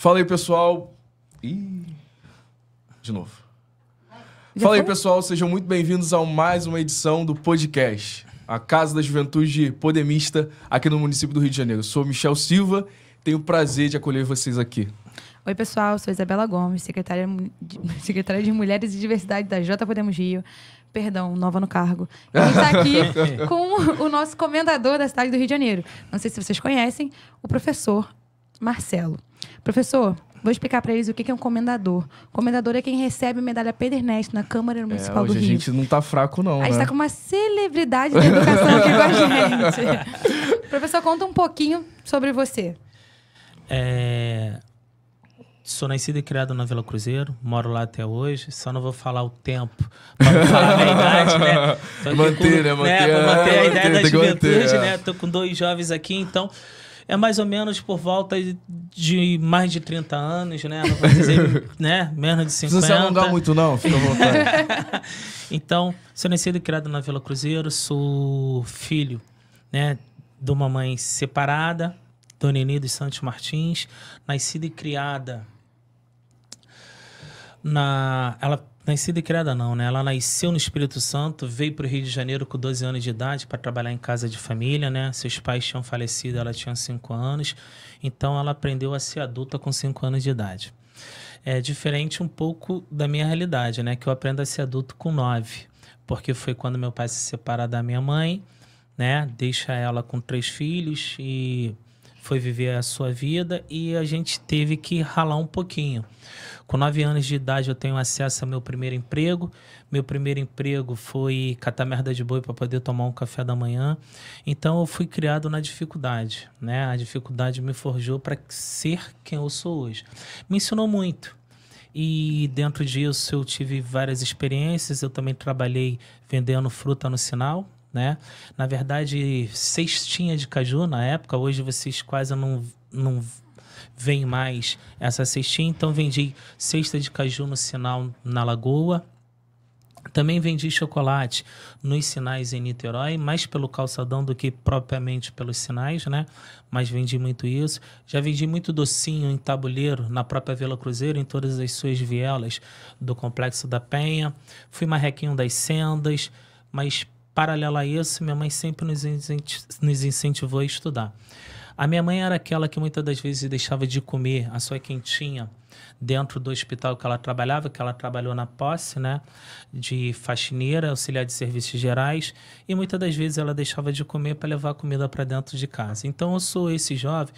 Fala aí, pessoal. De novo. Fala aí, pessoal. Sejam muito bem-vindos a mais uma edição do podcast, a Casa da Juventude Podemista, aqui no município do Rio de Janeiro. Sou Michel Silva, tenho o prazer de acolher vocês aqui. Oi, pessoal. Sou Isabela Gomes, secretária de Mulheres e Diversidade da J Podemos Rio. Perdão, nova no cargo. E a gente está aqui com o nosso comendador da cidade do Rio de Janeiro. Não sei se vocês conhecem, o professor Marcelo. Professor, vou explicar para eles o que é um comendador. Comendador é quem recebe a medalha Pedro Ernesto na Câmara Municipal do Rio. Hoje a gente não tá fraco, não, A gente tá com uma celebridade da educação aqui com a gente. Professor, conta um pouquinho sobre você. Sou nascido e criado na Vila Cruzeiro, moro lá até hoje, só não vou falar o tempo, para não falar a minha idade, né? Vou manter a ideia da juventude, né? Tô com 2 jovens aqui, então é mais ou menos por volta de mais de 30 anos, né? Não vou dizer, né? Menos de 50. Não precisa se alongar muito, não, fica à vontade. Então, sou nascido e criado na Vila Cruzeiro, sou filho, né, de uma mãe separada, Dona Eni dos Santos Martins, nascida e criada ela nasceu no Espírito Santo, veio para o Rio de Janeiro com 12 anos de idade para trabalhar em casa de família, né? Seus pais tinham falecido, ela tinha 5 anos, então ela aprendeu a ser adulta com 5 anos de idade. É diferente um pouco da minha realidade, né? Que eu aprendo a ser adulto com 9, porque foi quando meu pai se separa da minha mãe, né? Deixa ela com 3 filhos e foi viver a sua vida e a gente teve que ralar um pouquinho. Com 9 anos de idade eu tenho acesso ao meu primeiro emprego. Meu primeiro emprego foi catar merda de boi para poder tomar um café da manhã. Então eu fui criado na dificuldade, né? A dificuldade me forjou para ser quem eu sou hoje. Me ensinou muito. E dentro disso eu tive várias experiências. Eu também trabalhei vendendo fruta no sinal, né? Na verdade, cestinha de caju na época. Hoje vocês quase não veem mais essa cestinha. Então vendi cesta de caju no sinal na Lagoa. Também vendi chocolate nos sinais em Niterói, mais pelo calçadão do que propriamente pelos sinais, né? Mas vendi muito isso. Já vendi muito docinho em tabuleiro na própria Vila Cruzeiro, em todas as suas vielas do Complexo da Penha. Fui marrequinho das sendas, mas paralelo a isso, minha mãe sempre nos incentivou a estudar. A minha mãe era aquela que muitas das vezes deixava de comer a sua quentinha dentro do hospital que ela trabalhava, que ela trabalhou na posse, né, de faxineira, auxiliar de serviços gerais, e muitas das vezes ela deixava de comer para levar a comida para dentro de casa. Então eu sou esse jovem,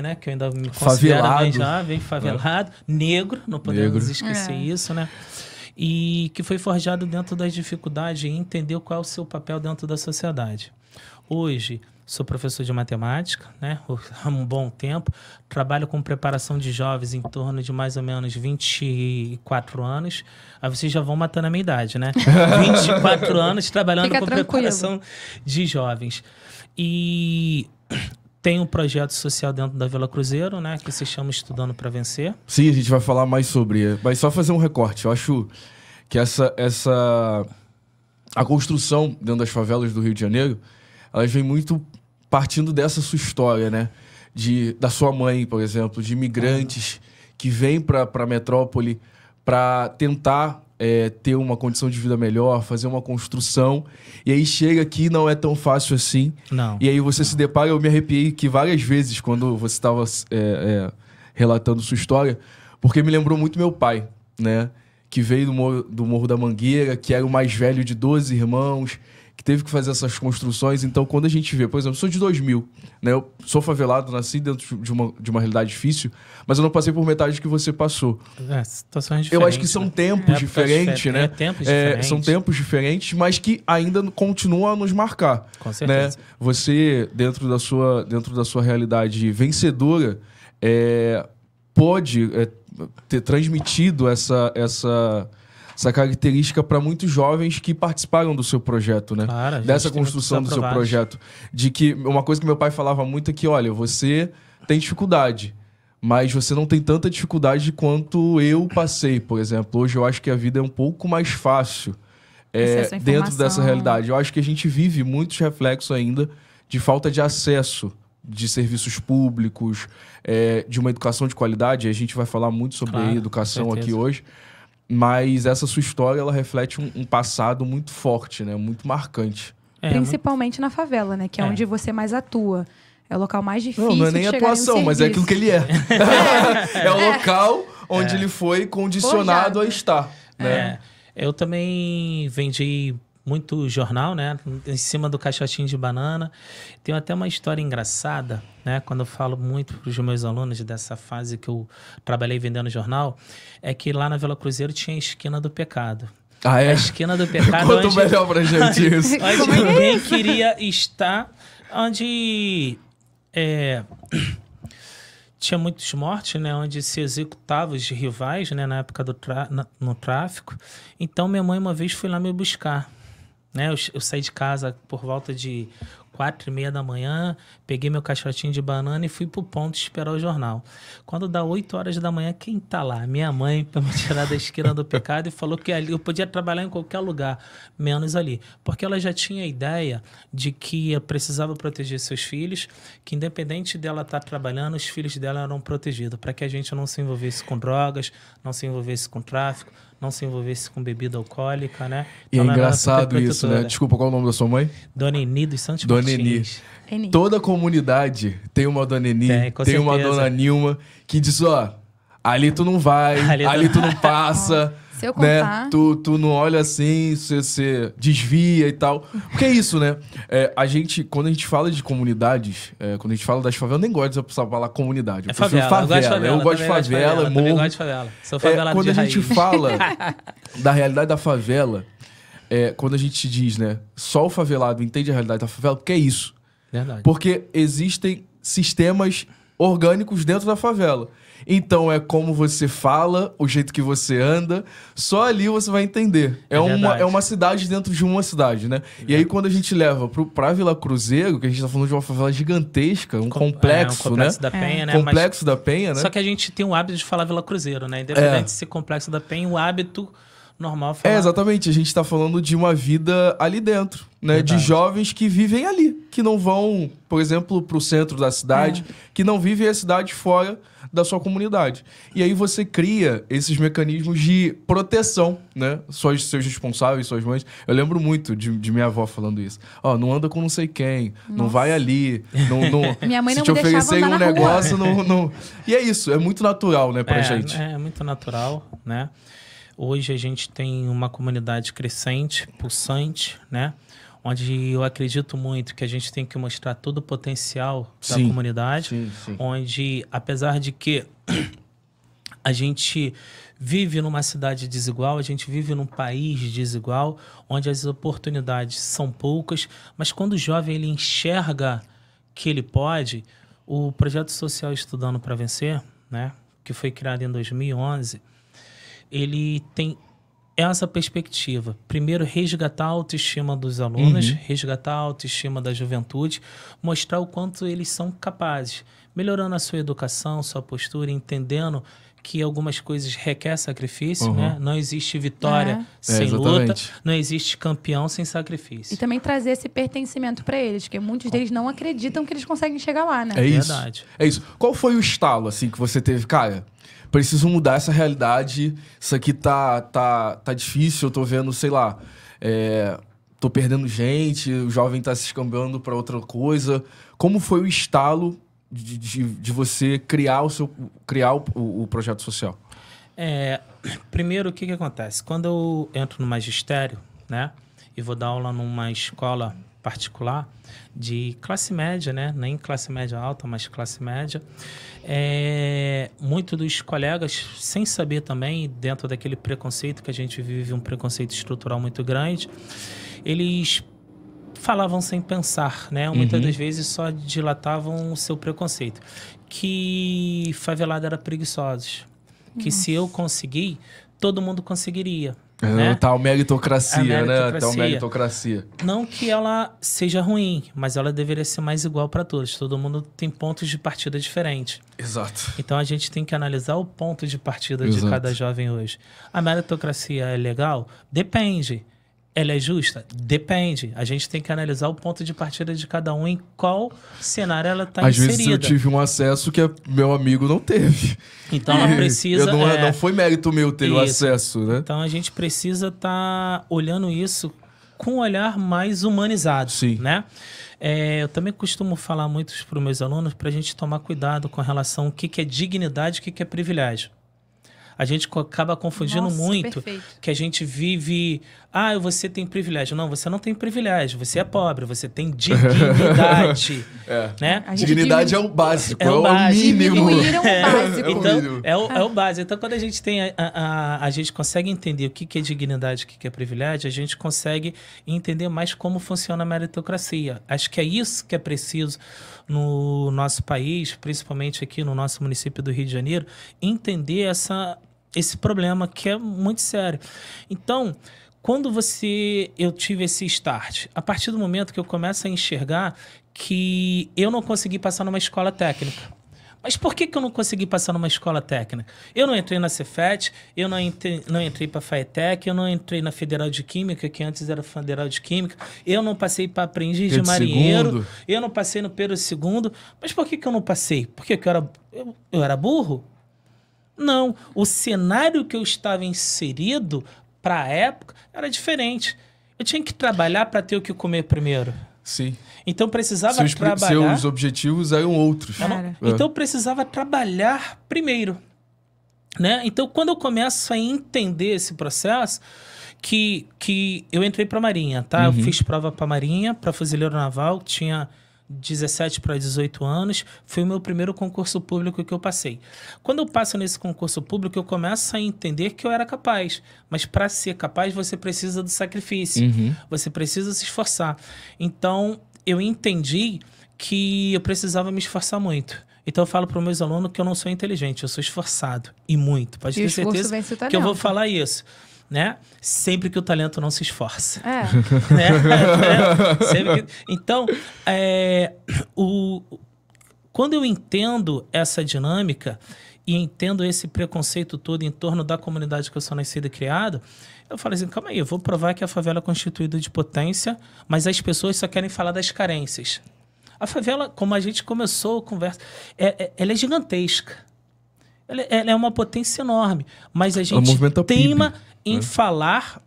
né, que eu ainda me considero mais jovem, favelado, negro, não podemos esquecer isso, né? E que foi forjado dentro das dificuldades e entendeu qual é o seu papel dentro da sociedade. Hoje, sou professor de matemática, né? Há um bom tempo. Trabalho com preparação de jovens em torno de mais ou menos 24 anos. Aí vocês já vão matando a minha idade, né? 24 anos trabalhando com preparação de jovens. E tem um projeto social dentro da Vila Cruzeiro, né? Que se chama Estudando para Vencer. Sim, a gente vai falar mais sobre. Mas só fazer um recorte. Eu acho que a construção dentro das favelas do Rio de Janeiro, elas vêm muito partindo dessa sua história, né? Da sua mãe, por exemplo, de imigrantes que vêm para a metrópole para tentar ter uma condição de vida melhor, fazer uma construção. E aí chega aqui, não é tão fácil assim. Não. E aí você se depara, eu me arrepiei que várias vezes quando você estava relatando sua história, porque me lembrou muito meu pai, né? Que veio do Morro da Mangueira, que era o mais velho de 12 irmãos, que teve que fazer essas construções. Então, quando a gente vê, por exemplo, eu sou de 2000, né? Eu sou favelado, nasci dentro de uma realidade difícil, mas eu não passei por metade que você passou. Situações diferentes. Eu acho que são tempos diferentes, né? Tempos diferentes. São tempos diferentes, mas que ainda continuam a nos marcar. Com certeza. Né? Você, dentro da sua realidade vencedora, pode ter transmitido essa característica para muitos jovens que participaram do seu projeto, né? Claro, dessa construção do seu projeto. De que uma coisa que meu pai falava muito é que, olha, você tem dificuldade, mas você não tem tanta dificuldade quanto eu passei, por exemplo. Hoje eu acho que a vida é um pouco mais fácil dentro dessa realidade. Eu acho que a gente vive muitos reflexos ainda de falta de acesso, de serviços públicos, de uma educação de qualidade. A gente vai falar muito sobre a educação aqui hoje. Mas essa sua história, ela reflete um passado muito forte, né? Muito marcante. Principalmente na favela, né? Que é onde você mais atua. É o local mais difícil. Não é nem atuação, mas é aquilo que ele é. É o local onde ele foi condicionado a estar. Né? Eu também vendi muito jornal, né? Em cima do caixotinho de banana. Tem até uma história engraçada, né? Quando eu falo muito para os meus alunos dessa fase que eu trabalhei vendendo jornal, é que lá na Vila Cruzeiro tinha a esquina do pecado. Ah, é? A esquina do pecado. Conta melhor pra gente isso. Onde ninguém queria estar, onde tinha muitos mortes, né? Onde se executava os rivais, né? Na época no tráfico. Então, minha mãe uma vez foi lá me buscar. Né? Eu saí de casa por volta de 4h30 da manhã, peguei meu caixotinho de banana e fui pro ponto esperar o jornal. Quando dá 8 horas da manhã, quem tá lá? Minha mãe, para me tirar da esquina do pecado, e falou que ali eu podia trabalhar em qualquer lugar, menos ali. Porque ela já tinha a ideia de que eu precisava proteger seus filhos, que independente dela estar trabalhando, os filhos dela eram protegidos, para que a gente não se envolvesse com drogas, não se envolvesse com tráfico, não se envolvesse com bebida alcoólica, né? E então, é engraçado isso, né? Desculpa, qual é o nome da sua mãe? Dona Eni dos Santos Dona Eni. Toda comunidade tem uma Dona Eni, tem uma Dona Nilma, que diz, ali tu não vai, ali tu não passa, se eu contar... né? Tu não olha assim, você desvia e tal. Porque é isso, né? Quando a gente fala de comunidades, quando a gente fala das favelas, eu nem gosto de falar comunidade. Eu prefiro favela. Eu gosto de favela, morro. Eu gosto de favela. Sou favelado quando de a gente fala da realidade da favela, quando a gente diz, né? Só o favelado entende a realidade da favela, porque é isso. Verdade. Porque existem sistemas orgânicos dentro da favela. Então, é como você fala, o jeito que você anda, só ali você vai entender. É uma cidade dentro de uma cidade, né? E aí, quando a gente leva pra Vila Cruzeiro, que a gente tá falando de uma favela gigantesca, um complexo, um complexo né? Da Penha, né? Complexo da Penha, né? Só que a gente tem o hábito de falar Vila Cruzeiro, né? Independente de ser complexo da Penha, o hábito normal falar. Exatamente. A gente tá falando de uma vida ali dentro, né? Verdade. De jovens que vivem ali, que não vão, por exemplo, pro centro da cidade, que não vivem a cidade fora da sua comunidade. E aí você cria esses mecanismos de proteção, né? Seus responsáveis, suas mães. Eu lembro muito de minha avó falando isso. Não anda com não sei quem, não vai ali, não minha mãe se não te me oferecer deixava um andar na negócio, não... E é isso, é muito natural, né, pra gente. É muito natural, né? Hoje a gente tem uma comunidade crescente, pulsante, né? Onde eu acredito muito que a gente tem que mostrar todo o potencial da comunidade. Sim. Onde, apesar de que a gente vive numa cidade desigual, a gente vive num país desigual, onde as oportunidades são poucas, mas quando o jovem ele enxerga que ele pode, o projeto social Estudando para Vencer, né? Que foi criado em 2011, ele tem essa perspectiva. Primeiro, resgatar a autoestima dos alunos, resgatar a autoestima da juventude, mostrar o quanto eles são capazes, melhorando a sua educação, sua postura, entendendo que algumas coisas requerem sacrifício, né? Não existe vitória sem luta, não existe campeão sem sacrifício. E também trazer esse pertencimento para eles, porque muitos deles não acreditam que eles conseguem chegar lá, né? É isso. Verdade. É isso. Qual foi o estalo, assim, que você teve? Cara, preciso mudar essa realidade, isso aqui tá difícil, eu tô vendo, sei lá, tô perdendo gente, o jovem tá se escambando para outra coisa. Como foi o estalo de você criar o projeto social? Primeiro, o que acontece? Quando eu entro no magistério, né, e vou dar aula numa escola particular de classe média, né, nem classe média alta, mas classe média, muitos dos colegas, sem saber também, dentro daquele preconceito que a gente vive, um preconceito estrutural muito grande, eles falavam sem pensar, né? Muitas das vezes só dilatavam o seu preconceito. Que favelado era preguiçosos. Que se eu conseguir, todo mundo conseguiria. Né? Tal meritocracia, né? Tal meritocracia. Não que ela seja ruim, mas ela deveria ser mais igual para todos. Todo mundo tem pontos de partida diferentes. Exato. Então a gente tem que analisar o ponto de partida de cada jovem hoje. A meritocracia é legal? Depende. Ela é justa? Depende. A gente tem que analisar o ponto de partida de cada um, em qual cenário ela está inserida. Às vezes eu tive um acesso que meu amigo não teve. Então ela precisa... Não foi mérito meu ter o acesso, né? Então a gente precisa estar olhando isso com um olhar mais humanizado, Sim. né? Eu também costumo falar muito para os meus alunos para a gente tomar cuidado com relação ao que é dignidade e o que é privilégio. A gente acaba confundindo muito que a gente vive... você tem privilégio. Não, você não tem privilégio. Você é pobre, você tem dignidade. Né? Dignidade é o básico, é o mínimo. Então, é o básico. Então, quando a gente tem... A gente consegue entender o que é dignidade e o que é privilégio, a gente consegue entender mais como funciona a meritocracia. Acho que é isso que é preciso no nosso país, principalmente aqui no nosso município do Rio de Janeiro, entender esse problema que é muito sério. Então, quando eu tive esse start, a partir do momento que eu começo a enxergar que eu não consegui passar numa escola técnica. Mas por que eu não consegui passar numa escola técnica? Eu não entrei na Cefet, eu não entrei para a FAETEC, eu não entrei na Federal de Química, que antes era Federal de Química, eu não passei para aprendiz de marinheiro, eu não passei no Pedro II. Mas por que eu não passei? Porque eu era burro? Não, o cenário que eu estava inserido para a época era diferente. Eu tinha que trabalhar para ter o que comer primeiro. Sim. Então precisava trabalhar... Seus objetivos eram outros. Então eu precisava trabalhar primeiro. Né? Então quando eu começo a entender esse processo, que eu entrei para a Marinha, tá? Eu fiz prova para a Marinha, para fuzileiro naval, tinha 17 para 18 anos, foi o meu primeiro concurso público que eu passei. Quando eu passo nesse concurso público, eu começo a entender que eu era capaz. Mas para ser capaz, você precisa do sacrifício. Você precisa se esforçar. Então, eu entendi que eu precisava me esforçar muito. Então, eu falo para os meus alunos que eu não sou inteligente, eu sou esforçado. E muito. Pode ter certeza que eu vou falar isso. Né? Sempre que o talento não se esforça. Né? Então, quando eu entendo essa dinâmica e entendo esse preconceito todo em torno da comunidade que eu sou nascido e criado, eu falo assim, calma aí, eu vou provar que a favela é constituída de potência, mas as pessoas só querem falar das carências. A favela, como a gente começou a conversa, ela é gigantesca. Ela é uma potência enorme, mas a gente teima em falar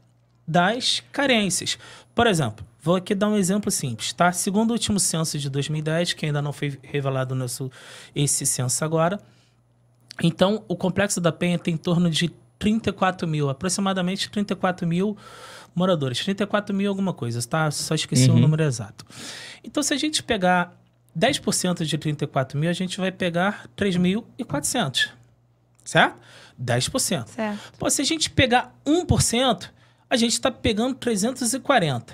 das carências. Por exemplo, vou aqui dar um exemplo simples, tá? Segundo o último censo de 2010, que ainda não foi revelado esse censo agora, então o Complexo da Penha tem em torno de 34 mil, aproximadamente 34 mil moradores. 34 mil alguma coisa, tá? Só esqueci o número exato. Então, se a gente pegar 10% de 34 mil, a gente vai pegar 3.400. Certo? 10%. Certo. Pô, se a gente pegar 1%, a gente está pegando 340.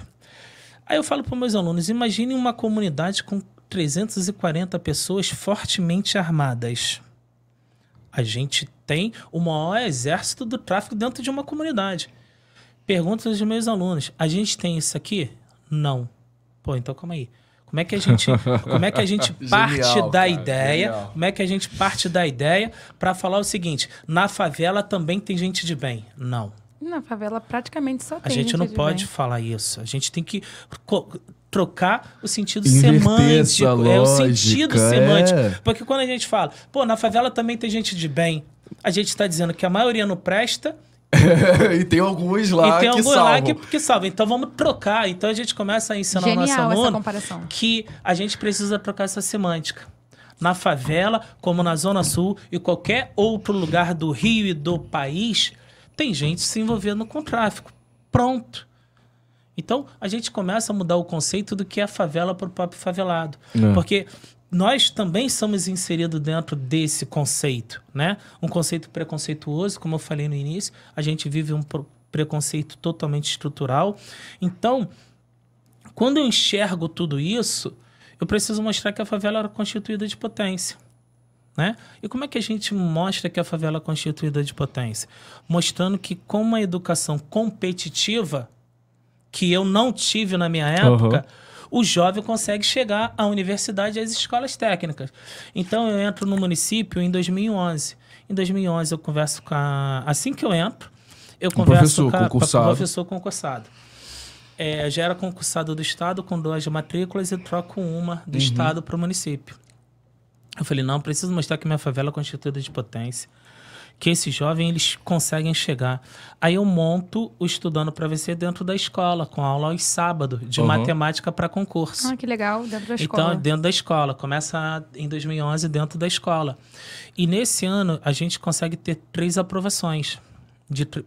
Aí eu falo para os meus alunos, imagine uma comunidade com 340 pessoas fortemente armadas. A gente tem o maior exército do tráfico dentro de uma comunidade. Pergunto aos meus alunos, a gente tem isso aqui? Não. Pô, então calma aí. Como é que a gente parte da ideia? Genial. Como é que a gente parte da ideia para falar o seguinte, na favela também tem gente de bem? Não. Na favela praticamente só tem gente de bem. A gente não pode falar isso. A gente tem que trocar o sentido semântico. O sentido semântico. Porque quando a gente fala, pô, na favela também tem gente de bem, a gente está dizendo que a maioria não presta. E tem alguns lá que salvam. Então vamos trocar. Então a gente começa a ensinar o nosso aluno que a gente precisa trocar essa semântica. Na favela, como na Zona Sul e qualquer outro lugar do Rio e do país, tem gente se envolvendo com tráfico. Pronto. Então a gente começa a mudar o conceito do que é a favela para o próprio favelado. Porque nós também somos inseridos dentro desse conceito, né? Um conceito preconceituoso, como eu falei no início. A gente vive um preconceito totalmente estrutural. Então, quando eu enxergo tudo isso, eu preciso mostrar que a favela era constituída de potência, né? E como é que a gente mostra que a favela é constituída de potência? Mostrando que com uma educação competitiva, que eu não tive na minha época, o jovem consegue chegar à universidade e às escolas técnicas. Então, eu entro no município em 2011. Em 2011, eu converso com assim que eu entro, eu converso com o professor concursado. Já era concursado do Estado com 2 matrículas e troco uma do Estado para o município. Eu falei, não, preciso mostrar que minha favela é constituída de potência. Que esses jovens, eles conseguem chegar. Aí eu monto o Estudando para Vencer dentro da escola, com aula aos sábados, de matemática para concurso. Ah, que legal, dentro da escola. Então, dentro da escola. Começa em 2011 dentro da escola. E nesse ano, a gente consegue ter 3 aprovações.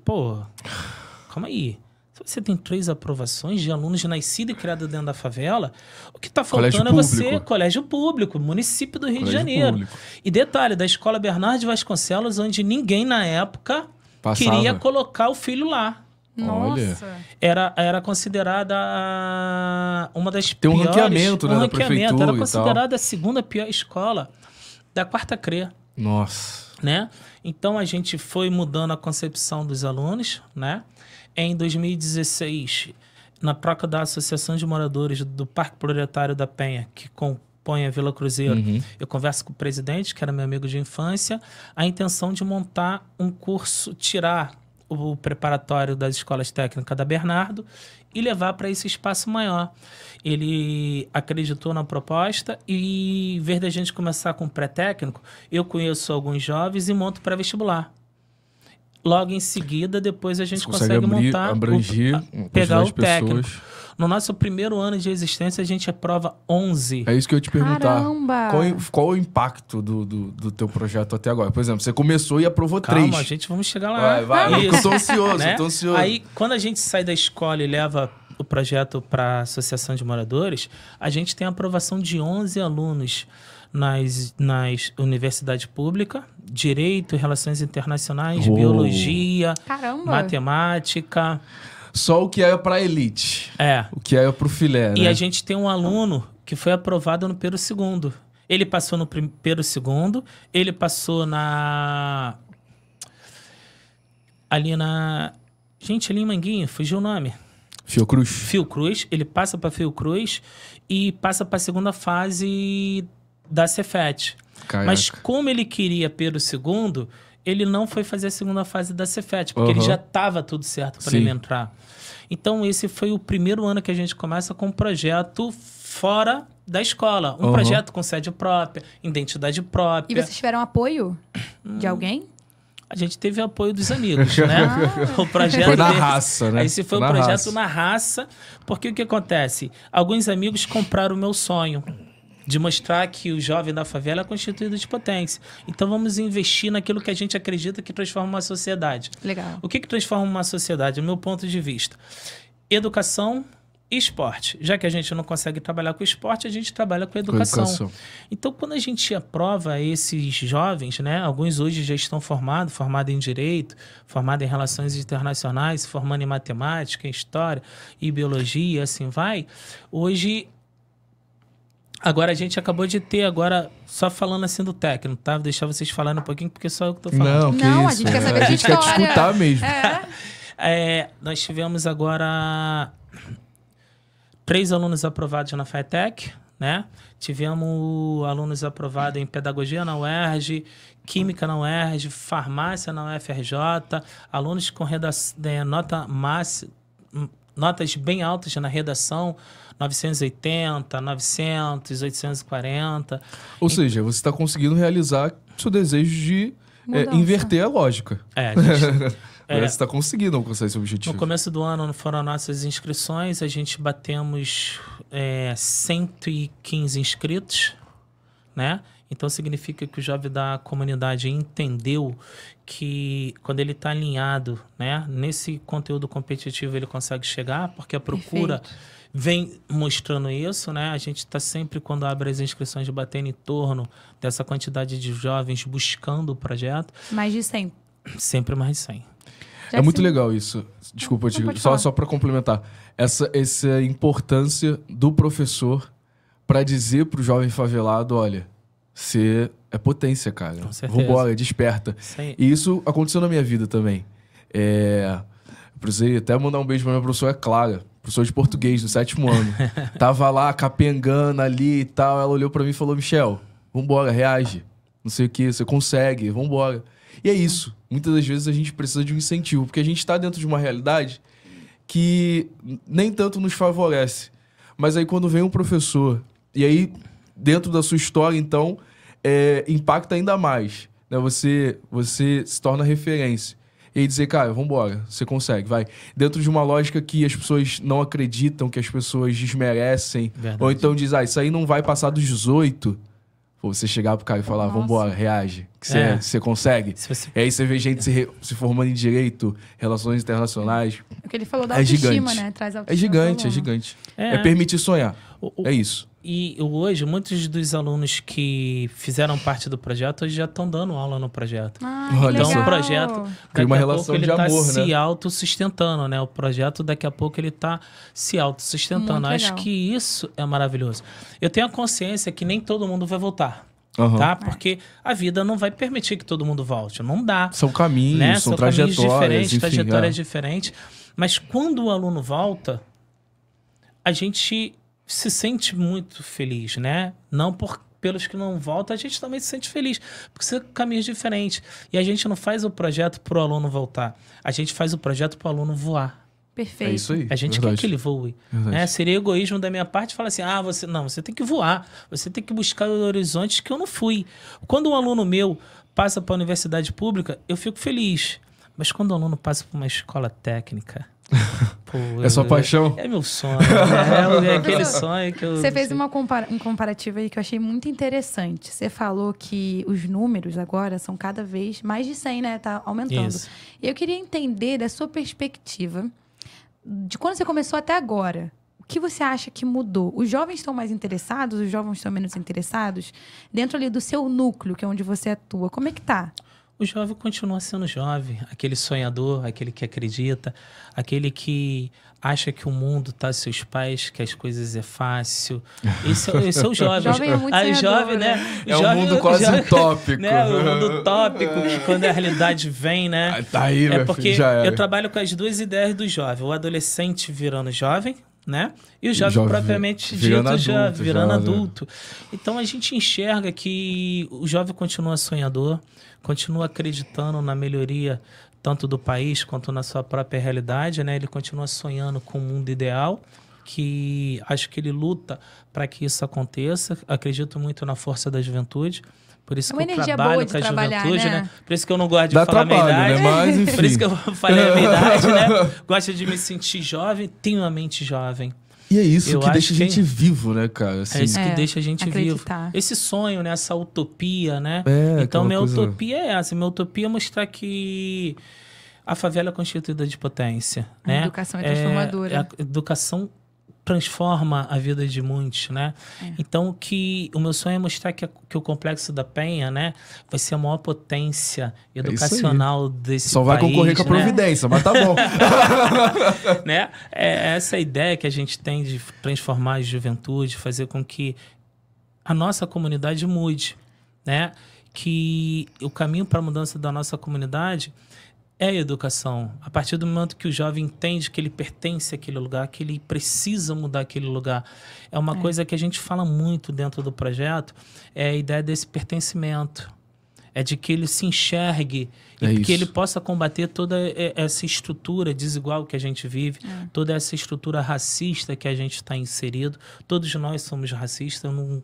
Pô, calma aí. Se você tem 3 aprovações de alunos nascidos e criados dentro da favela, o que está faltando é você, colégio público, município do Rio de Janeiro. Público. E detalhe, da escola Bernardo de Vasconcelos, onde ninguém na época queria colocar o filho lá. Nossa. Era considerada uma das Tem piores... Tem um ranqueamento, né, da prefeitura. Era considerada a 2ª pior escola da 4ª CRE. Nossa. Né? Então, a gente foi mudando a concepção dos alunos, né? Em 2016, na troca da Associação de Moradores do Parque Proletário da Penha, que compõe a Vila Cruzeiro, eu converso com o presidente, que era meu amigo de infância, a intenção de montar um curso, tirar o preparatório das escolas técnicas da Bernardo e levar para esse espaço maior. Ele acreditou na proposta e, em vez da gente começar com pré-técnico, eu conheço alguns jovens e monto pré-vestibular. Logo em seguida, depois a gente consegue montar, pegar o técnico. No nosso primeiro ano de existência, a gente aprova 11. É isso que eu ia te perguntar. Caramba! Qual o impacto do teu projeto até agora? Por exemplo, você começou e aprovou 3. Calma, gente, vamos chegar lá. Vai. Eu tô ansioso, né? Aí, quando a gente sai da escola e leva o projeto para a Associação de Moradores, a gente tem a aprovação de 11 alunos nas universidades públicas, Direito, Relações Internacionais, Biologia, Matemática. Só o que é para elite. O que é pro filé, né? E a gente tem um aluno que foi aprovado no Pero II. Ele passou no Pero II, ele passou ali em Manguinha, fugiu o nome. Fiocruz. Ele passa para Fiocruz e passa para a 2ª fase da Cefet. Mas como ele queria Pero II, ele não foi fazer a 2ª fase da Cefet, porque ele já estava tudo certo para ele entrar. Então, esse foi o primeiro ano que a gente começa com um projeto fora da escola. Um projeto com sede própria, identidade própria. E vocês tiveram apoio de alguém? A gente teve apoio dos amigos, né? O projeto foi na raça, né? Esse foi um projeto na raça, porque o que acontece? Alguns amigos compraram o meu sonho de mostrar que o jovem da favela é constituído de potência. Então, vamos investir naquilo que a gente acredita que transforma uma sociedade. Legal. O que transforma uma sociedade, do meu ponto de vista? Educação e esporte. Já que a gente não consegue trabalhar com esporte, a gente trabalha com educação. Então, quando a gente aprova esses jovens, né? Alguns hoje já estão formados em Direito, formados em Relações Internacionais, formando em Matemática, em História e Biologia, assim vai. Hoje... Agora, a gente acabou de ter, só falando assim do técnico, tá? Vou deixar vocês falarem um pouquinho, porque só eu que tô falando. Não, a gente quer saber a gente quer te escutar mesmo. Nós tivemos agora 3 alunos aprovados na FATEC, né? Tivemos alunos aprovados em Pedagogia na UERJ, Química na UERJ, Farmácia na UFRJ, alunos com notas bem altas na redação, 980, 900, 840. Ou seja, você está conseguindo realizar seu desejo de inverter a lógica. Você está conseguindo alcançar esse objetivo. No começo do ano foram nossas inscrições, a gente batemos 115 inscritos, né? Então, significa que o jovem da comunidade entendeu que quando ele está alinhado, né, nesse conteúdo competitivo, ele consegue chegar, porque a procura vem mostrando isso, né? A gente está sempre, quando abre as inscrições, batendo em torno dessa quantidade de jovens buscando o projeto. Mais de 100. Sempre mais de 100. É muito legal isso. Desculpa, só para complementar. Essa importância do professor para dizer para o jovem favelado, olha... Você é potência, cara. Com certeza. Vambora, desperta. E isso aconteceu na minha vida também. Precisei até mandar um beijo pra minha professora Clara, professora de português do 7º ano. Tava lá, capengando ali e tal. Ela olhou pra mim e falou, Michel, vambora, reage. Não sei o que, você consegue, vambora. E é isso. Muitas das vezes a gente precisa de um incentivo, porque a gente tá dentro de uma realidade que nem tanto nos favorece. Mas aí quando vem um professor, e aí dentro da sua história, então, impacta ainda mais. Né? Você se torna referência. E aí dizer, cara, vambora, você consegue, vai. Dentro de uma lógica que as pessoas não acreditam, que as pessoas desmerecem. Verdade. Ou então diz, isso aí não vai passar dos 18. Pô, você chegar pro cara e falar, Nossa. vambora, reage, que você consegue. Se você- E aí você vê gente se formando em direito, relações internacionais. O que ele falou da É autoestima, gigante. né? Traz É autoestima gigante, pro é aluno. gigante. É. É permitir sonhar. O- É isso. E hoje, muitos dos alunos que fizeram parte do projeto hoje já estão dando aula no projeto. Ah, Olha que Então, legal. o projeto, Cria daqui uma a relação pouco, ele de está amor, se né? autossustentando, né? O projeto, daqui a pouco, ele está se autossustentando. Muito Acho legal. que isso é maravilhoso. Eu tenho a consciência que nem todo mundo vai voltar, Aham. tá? Porque a vida não vai permitir que todo mundo volte. Não dá. São caminhos, Né? são caminhos trajetórias, diferentes, enfim, trajetórias diferentes. Mas quando o aluno volta, a gente se sente muito feliz, né? Não pelos que não voltam, a gente também se sente feliz, porque são caminhos diferentes. E a gente não faz o projeto para o aluno voltar, a gente faz o projeto para o aluno voar. Perfeito. É isso aí. A gente verdade. quer que ele voe. Verdade. Né? Seria egoísmo da minha parte falar assim, você tem que voar, você tem que buscar horizontes que eu não fui. Quando um aluno meu passa para a universidade pública, eu fico feliz. Mas quando o aluno passa para uma escola técnica... pô, É sua paixão? É meu sonho. Né? É aquele Professor, sonho que eu... Você fez um comparativo aí que eu achei muito interessante. Você falou que os números agora são cada vez mais de 100, né? Tá aumentando. Isso. E eu queria entender da sua perspectiva, de quando você começou até agora, o que você acha que mudou? Os jovens estão mais interessados? Os jovens estão menos interessados? Dentro ali do seu núcleo, que é onde você atua, como é que tá? O jovem continua sendo jovem, aquele sonhador, aquele que acredita, aquele que acha que o mundo está aos seus pés, que as coisas é fácil. Esse é o jovem. Jovem é muito Aí, sonhador, jovem, né? É um Jovem- mundo quase jovem- utópico. Né? O mundo utópico, que quando a realidade vem, né? Ah, tá aí, É meu porque filho, já era. eu trabalho com as duas ideias do jovem. O adolescente virando jovem, né? E o jovem Jovem propriamente virando dito já adulto, virando já, né? adulto. Então a gente enxerga que o jovem continua sonhador, continua acreditando na melhoria tanto do país quanto na sua própria realidade, né? Ele continua sonhando com um mundo ideal, que acho que ele luta para que isso aconteça. Acredito muito na força da juventude. Por isso É uma que eu energia trabalho boa de com a trabalhar, juventude, né? né? Por isso que eu não gosto de Dá falar a minha trabalho, idade. né? Mas, enfim. Por isso que eu falei a minha idade, né? Gosto de me sentir jovem, tenho uma mente jovem. E é isso Eu que deixa a acho que- gente vivo, né, cara? Assim, É isso que É, deixa a gente vivo. acreditar. Esse sonho, né? Essa utopia, né? É, Então, aquela minha coisa- utopia é essa. Minha utopia é mostrar que a favela é constituída de potência. A né? educação é transformadora. A educação transforma a vida de muitos, né? Então, o meu sonho é mostrar que o Complexo da Penha, né? Vai ser a maior potência educacional desse Só vai país, concorrer com a né? Providência, mas tá bom. Né? É essa ideia que a gente tem de transformar a juventude, fazer com que a nossa comunidade mude, né? Que o caminho para a mudança da nossa comunidade é a educação. A partir do momento que o jovem entende que ele pertence àquele lugar, que ele precisa mudar aquele lugar. É uma coisa que a gente fala muito dentro do projeto, é a ideia desse pertencimento. É de que ele se enxergue É e isso. que ele possa combater toda essa estrutura desigual que a gente vive, toda essa estrutura racista que a gente está inserido. Todos nós somos racistas, não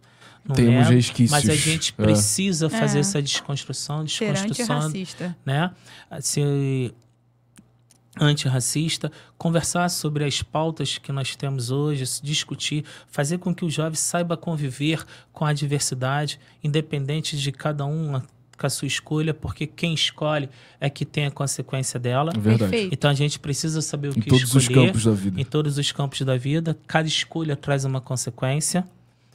Temos nego, resquícios. mas a gente É. precisa fazer É. essa desconstrução, Ser antirracista. né? Ser antirracista, conversar sobre as pautas que nós temos hoje, discutir, fazer com que o jovem saiba conviver com a diversidade, independente de cada um com a sua escolha, porque quem escolhe é que tem a consequência dela. Verdade. Perfeito. Então a gente precisa saber o Em que todos os escolher. campos da vida. Em todos os campos da vida. Cada escolha traz uma consequência.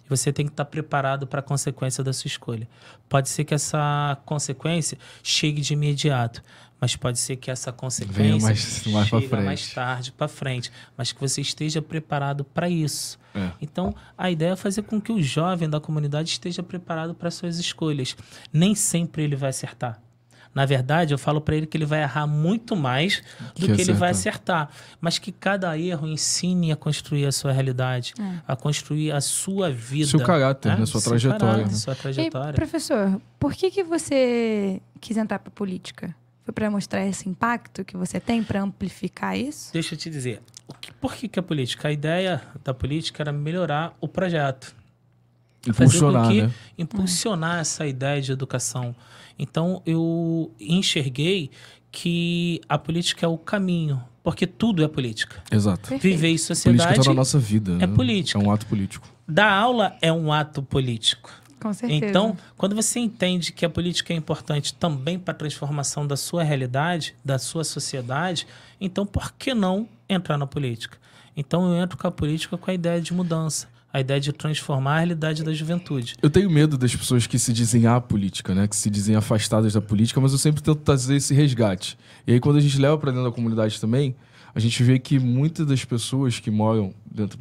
E você tem que estar preparado para a consequência da sua escolha. Pode ser que essa consequência chegue de imediato, mas pode ser que essa consequência Venha mais pra chegue frente. mais tarde, para frente. Mas que você esteja preparado para isso. É. Então, a ideia é fazer com que o jovem da comunidade esteja preparado para suas escolhas. Nem sempre ele vai acertar. Na verdade, eu falo para ele que ele vai errar muito mais do que ele vai acertar. Mas que cada erro ensine a construir a sua realidade, a construir a sua vida. Seu caráter, né? Sua Seu trajetória, caráter, né? sua E, trajetória. professor, por que você quis entrar para política? Foi para mostrar esse impacto que você tem, para amplificar isso? Deixa eu te dizer, Por que a política? A ideia da política era melhorar o projeto. Impulsionar, fazer com que né? impulsionar essa ideia de educação. Então, eu enxerguei que a política é o caminho, porque tudo é política. Exato. Perfeito. Viver em Política sociedade tá na nossa vida. é política. É um ato político. Dar aula é um ato político. Com certeza. Então, quando você entende que a política é importante também para a transformação da sua realidade, da sua sociedade, então por que não entrar na política? Então, eu entro com a política com a ideia de mudança, a ideia de transformar a realidade da juventude. Eu tenho medo das pessoas que se dizem apolítica, né? Que se dizem afastadas da política, mas eu sempre tento trazer esse resgate. E aí, quando a gente leva para dentro da comunidade também, a gente vê que muitas das pessoas que moram dentro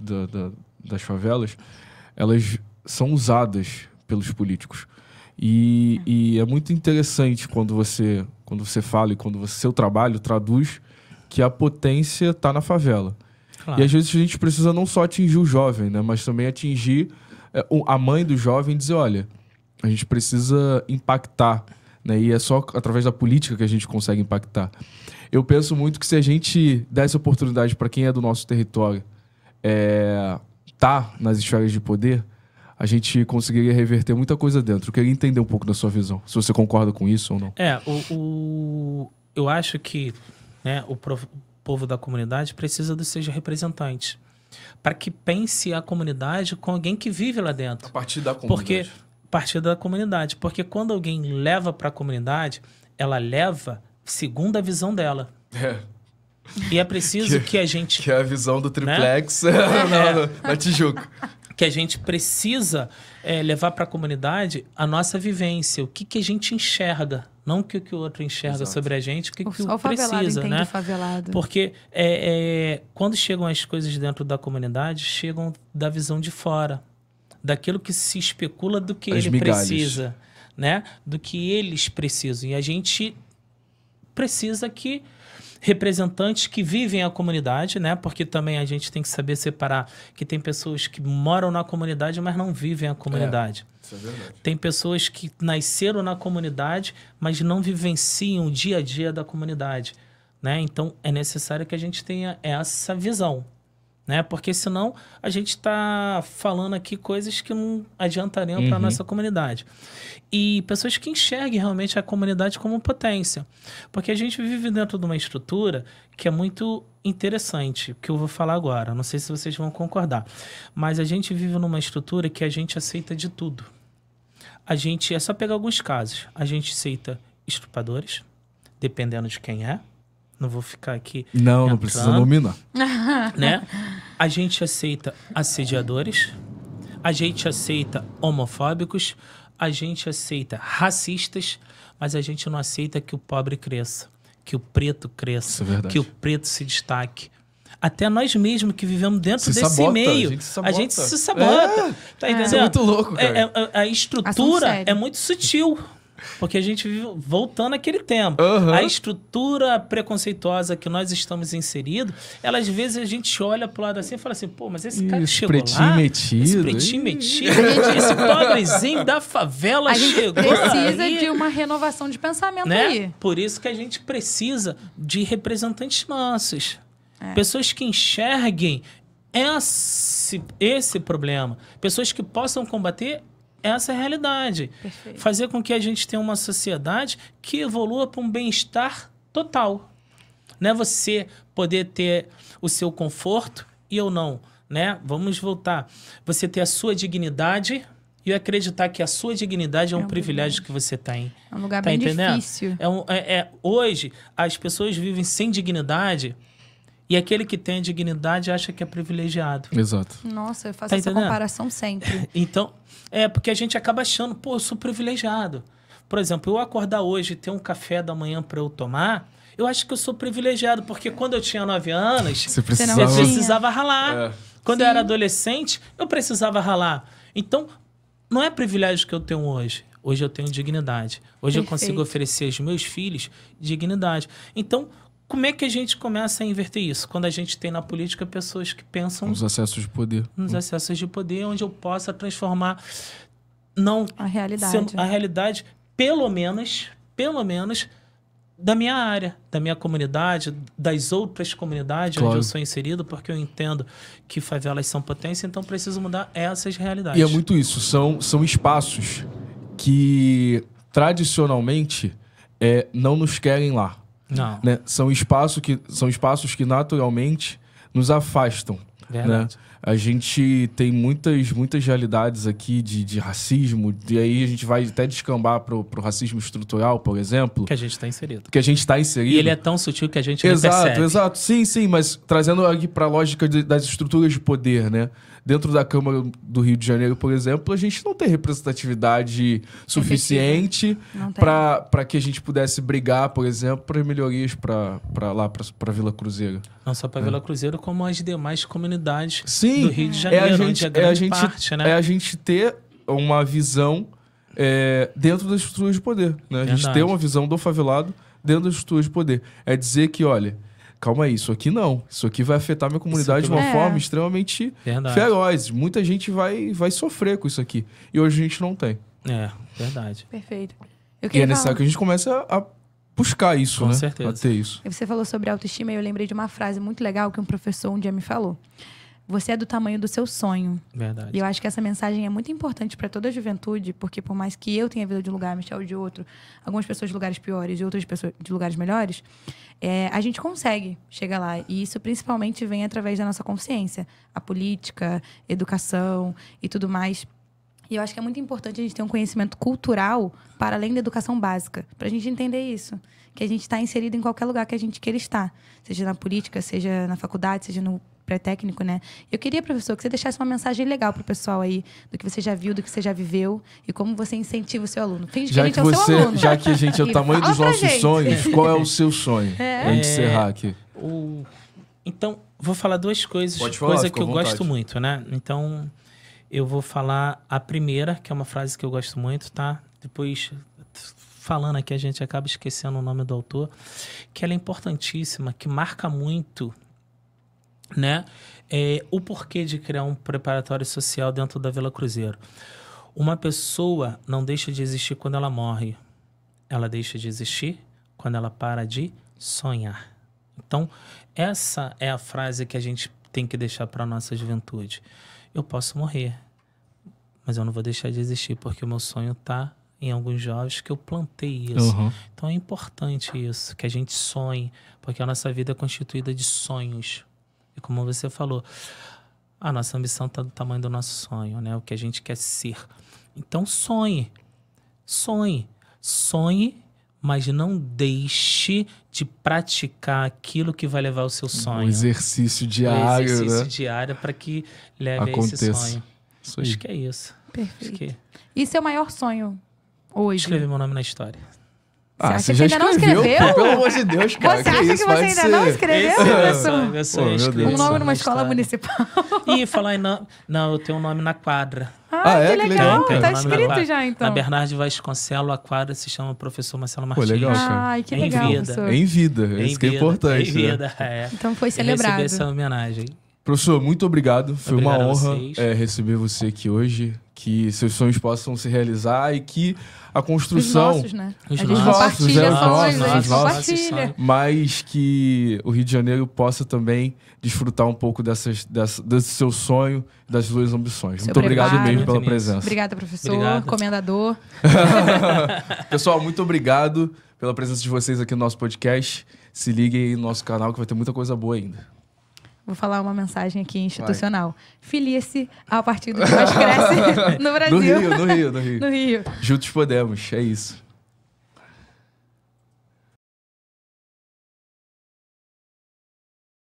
das favelas, elas são usadas pelos políticos. E é muito interessante quando você fala e quando seu trabalho traduz que a potência está na favela. Claro. E às vezes a gente precisa não só atingir o jovem, né, mas também atingir a mãe do jovem e dizer, olha, a gente precisa impactar, né, e é só através da política que a gente consegue impactar. Eu penso muito que se a gente desse oportunidade para quem é do nosso território tá nas esferas de poder, a gente conseguiria reverter muita coisa dentro. Eu queria entender um pouco da sua visão, se você concorda com isso ou não. Eu acho que, né, o povo da comunidade precisa dos seus representantes, para que pense a comunidade com alguém que vive lá dentro. A partir da comunidade. Porque quando alguém leva para a comunidade, ela leva segundo a visão dela. E é preciso que a gente... Que é a visão do triplex, né? na Tijuca. Que a gente precisa levar para a comunidade a nossa vivência, o que a gente enxerga, não o que o outro enxerga. Exato. Sobre a gente, o que o precisa, né? Favelado. Porque quando chegam as coisas dentro da comunidade, chegam da visão de fora, daquilo que se especula do que ele precisa, né? Do que eles precisam. E a gente precisa que representantes que vivem a comunidade, né? Porque também a gente tem que saber separar que tem pessoas que moram na comunidade, mas não vivem a comunidade. Isso é verdade. Tem pessoas que nasceram na comunidade, mas não vivenciam o dia a dia da comunidade, né? Então, é necessário que a gente tenha essa visão, né? Porque senão a gente está falando aqui coisas que não adiantariam para a nossa comunidade. E pessoas que enxerguem realmente a comunidade como potência. Porque a gente vive dentro de uma estrutura que é muito interessante, que eu vou falar agora. Não sei se vocês vão concordar. Mas a gente vive numa estrutura que a gente aceita de tudo. É só pegar alguns casos. A gente aceita estupradores, dependendo de quem é. Não vou ficar aqui não precisa nominar. Né? A gente aceita assediadores, a gente aceita homofóbicos, a gente aceita racistas, mas a gente não aceita que o pobre cresça, que o preto cresça, que o preto se destaque. Até nós mesmos que vivemos dentro desse meio, a gente se sabota. Tá entendendo? Isso é muito louco, cara. A estrutura é muito sutil. Porque a gente vive voltando àquele tempo. A estrutura preconceituosa que nós estamos inseridos, ela às vezes a gente olha pro lado assim e fala assim, pô, mas esse cara chegou lá, esse pretinho metido, esse pobrezinho da favela chegou. A gente precisa de uma renovação de pensamento, né? Aí. Por isso que a gente precisa de representantes nossos. Pessoas que enxerguem esse problema. Pessoas que possam combater essa realidade. Perfeito. Fazer com que a gente tenha uma sociedade que evolua para um bem-estar total. Não é você poder ter o seu conforto e eu não, né? Vamos voltar. Você ter a sua dignidade e acreditar que a sua dignidade é um privilégio que você tem. É um lugar bem difícil. Hoje, as pessoas vivem sem dignidade e aquele que tem a dignidade acha que é privilegiado. Exato. Nossa, eu faço essa comparação sempre. Então, porque a gente acaba achando, pô, eu sou privilegiado. Por exemplo, eu acordar hoje e ter um café da manhã para eu tomar, eu acho que eu sou privilegiado, porque quando eu tinha 9 anos, eu precisava ralar. Quando eu era adolescente, eu precisava ralar. Então, não é privilégio que eu tenho hoje. Hoje eu tenho dignidade. Hoje eu consigo oferecer aos meus filhos dignidade. Então, como é que a gente começa a inverter isso? Quando a gente tem na política pessoas que pensam... Nos acessos de poder. Nos acessos de poder, onde eu possa transformar a realidade. A realidade, pelo menos, da minha área, da minha comunidade, das outras comunidades Claro. onde eu sou inserido, porque eu entendo que favelas são potência, então preciso mudar essas realidades. E é muito isso, são espaços que tradicionalmente não nos querem lá. Não, Né? São espaços que naturalmente nos afastam. verdade. Né? A gente tem muitas realidades aqui de racismo, e aí a gente vai até descambar pro racismo estrutural, por exemplo, Que a gente está inserido. que a gente está inserido. E ele é tão sutil que a gente nem Exato, percebe. exato. Sim, mas trazendo aqui para a lógica das estruturas de poder, né? Dentro da Câmara do Rio de Janeiro, por exemplo, a gente não tem representatividade suficiente Não tem. para que a gente pudesse brigar, por exemplo, para melhorias para Vila Cruzeiro. Não só para Vila Cruzeiro, como as demais comunidades Sim, do Rio de Janeiro, onde é grande parte, né? É a gente ter uma visão dentro das estruturas de poder. Né? A gente Verdade. ter uma visão do favelado dentro das estruturas de poder. É dizer que, olha, calma aí, isso aqui não. Isso aqui vai afetar minha comunidade de uma vai- forma extremamente Verdade. feroz. Muita gente vai sofrer com isso aqui. E hoje a gente não tem. É, verdade. Perfeito. Eu E é queria necessário falar... que a gente comece a buscar isso, Com né? certeza. A ter isso. Você falou sobre autoestima e eu lembrei de uma frase muito legal que um professor um dia me falou. Você é do tamanho do seu sonho. Verdade. E eu acho que essa mensagem é muito importante para toda a juventude, porque por mais que eu tenha vindo de um lugar, Michel de outro, algumas pessoas de lugares piores e outras pessoas de lugares melhores, a gente consegue chegar lá. E isso principalmente vem através da nossa consciência. A política, educação e tudo mais. E eu acho que é muito importante a gente ter um conhecimento cultural para além da educação básica, para a gente entender isso. Que a gente está inserido em qualquer lugar que a gente queira estar. Seja na política, seja na faculdade, seja no pré-técnico, né? Eu queria, professor, que você deixasse uma mensagem legal pro pessoal aí, do que você já viu, do que você já viveu e como você incentiva o seu aluno. Finge que a gente é o seu aluno. Já que a gente é o E tamanho fala dos pra nossos gente. sonhos, qual é o seu sonho? Pra gente encerrar aqui. Então, vou falar duas coisas. Pode falar, coisa fica que à eu vontade. gosto muito, né? Então, eu vou falar a primeira, que é uma frase que eu gosto muito, tá? Depois, falando aqui, a gente acaba esquecendo o nome do autor, que ela é importantíssima, que marca muito, né? O porquê de criar um preparatório social dentro da Vila Cruzeiro. Uma pessoa não deixa de existir quando ela morre. Ela deixa de existir quando ela para de sonhar. Então, essa é a frase que a gente tem que deixar para a nossa juventude. Eu posso morrer, mas eu não vou deixar de existir, porque o meu sonho está em alguns jovens que eu plantei isso. Uhum. Então é importante isso, que a gente sonhe, porque a nossa vida é constituída de sonhos. E como você falou, a nossa ambição está do tamanho do nosso sonho, né? O que a gente quer ser. Então sonhe, mas não deixe de praticar aquilo que vai levar ao seu sonho. Um exercício O diário, exercício né? diário para que leve a Aconteça. esse sonho. Isso aí. Acho que é isso. Acho Perfeito. que E seu maior sonho hoje? escrever meu nome na história. Você ainda não escreveu? Pelo amor de Deus, cara. Você acha que isso? você Vai ainda ser- não escreveu, professor? meu sonho Pô, é meu escrever Deus. Um nome meu numa escola história. municipal. Ih, falar em nome... Não, eu tenho um nome na quadra. Ah, é? que Que legal. legal, Tenho Tá um nome na escrito quadra. já, então. Na Bernardo Vasconcelos, a quadra se chama Professor Marcelo Pô, Martins. legal, cara. Ai, que Em legal, vida. professor. Em vida, Em isso que é vida, importante. Em né? vida, é. Então foi E celebrado. receber essa homenagem. Professor, muito obrigado. Foi Obrigado uma a honra vocês. receber você aqui hoje. Que seus sonhos possam se realizar e que a Os construção, nossos, né? Os a gente nossos, compartilha os sonhos, nossos, a gente os nossos. compartilha. mas que o Rio de Janeiro possa também desfrutar um pouco desse seu sonho, das suas ambições. Seu Muito obrigado preparo. mesmo pela Muito presença. Obrigada, professor, Obrigado. comendador. Pessoal, muito obrigado pela presença de vocês aqui no nosso podcast. Se liguem aí no nosso canal que vai ter muita coisa boa ainda. Vou falar uma mensagem aqui institucional. Filie-se ao partido que mais cresce no Brasil. No Rio. No Rio. Juntos podemos, é isso.